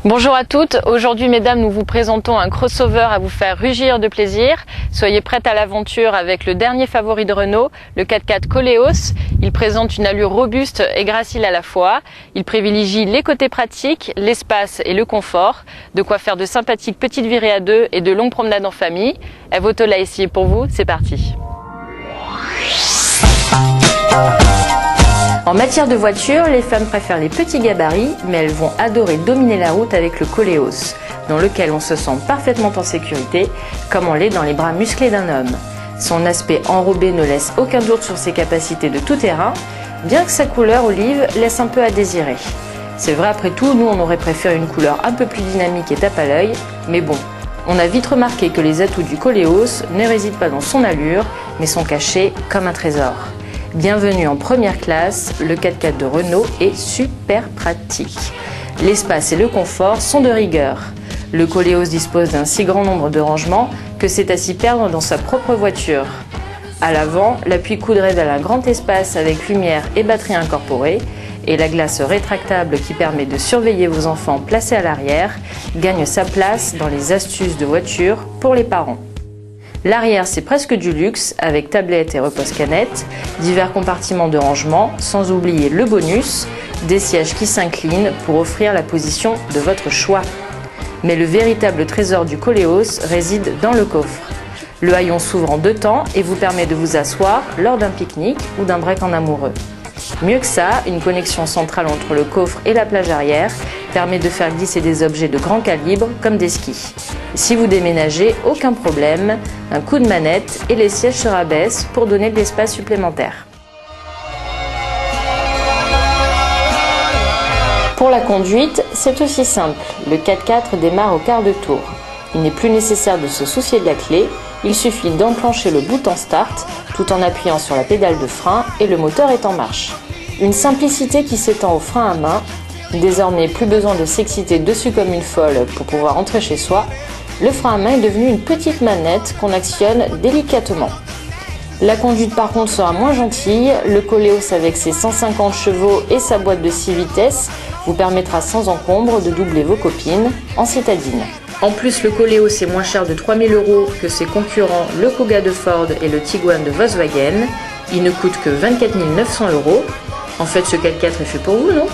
Bonjour à toutes, aujourd'hui mesdames nous vous présentons un crossover à vous faire rugir de plaisir. Soyez prêtes à l'aventure avec le dernier favori de Renault, le 4x4 Koleos. Il présente une allure robuste et gracile à la fois. Il privilégie les côtés pratiques, l'espace et le confort. De quoi faire de sympathiques petites virées à deux et de longues promenades en famille. Eve Auto l'a essayé pour vous, c'est parti. En matière de voiture, les femmes préfèrent les petits gabarits, mais elles vont adorer dominer la route avec le Koleos, dans lequel on se sent parfaitement en sécurité, comme on l'est dans les bras musclés d'un homme. Son aspect enrobé ne laisse aucun doute sur ses capacités de tout terrain, bien que sa couleur olive laisse un peu à désirer. C'est vrai, après tout, nous on aurait préféré une couleur un peu plus dynamique et tape à l'œil, mais bon, on a vite remarqué que les atouts du Koleos ne résident pas dans son allure, mais sont cachés comme un trésor. Bienvenue en première classe, le 4x4 de Renault est super pratique. L'espace et le confort sont de rigueur. Le Koleos dispose d'un si grand nombre de rangements que c'est à s'y perdre dans sa propre voiture. À l'avant, l'appui-coude révèle un grand espace avec lumière et batterie incorporée, et la glace rétractable qui permet de surveiller vos enfants placés à l'arrière gagne sa place dans les astuces de voiture pour les parents. L'arrière, c'est presque du luxe, avec tablette et repose-canette, divers compartiments de rangement, sans oublier le bonus, des sièges qui s'inclinent pour offrir la position de votre choix. Mais le véritable trésor du Koleos réside dans le coffre. Le haillon s'ouvre en deux temps et vous permet de vous asseoir lors d'un pique-nique ou d'un break en amoureux. Mieux que ça, une connexion centrale entre le coffre et la plage arrière permet de faire glisser des objets de grand calibre comme des skis. Si vous déménagez, aucun problème, un coup de manette et les sièges se rabaissent pour donner de l'espace supplémentaire. Pour la conduite, c'est aussi simple. Le 4x4 démarre au quart de tour. Il n'est plus nécessaire de se soucier de la clé, il suffit d'enclencher le bouton Start tout en appuyant sur la pédale de frein et le moteur est en marche. Une simplicité qui s'étend au frein à main. Désormais, plus besoin de s'exciter dessus comme une folle pour pouvoir entrer chez soi. Le frein à main est devenu une petite manette qu'on actionne délicatement. La conduite par contre sera moins gentille. Le Koleos avec ses 150 chevaux et sa boîte de 6 vitesses vous permettra sans encombre de doubler vos copines en citadine. En plus, le Koleos est moins cher de 3 000 € que ses concurrents le Kuga de Ford et le Tiguan de Volkswagen. Il ne coûte que 24 900 €. En fait, ce 4x4 est fait pour vous, non ?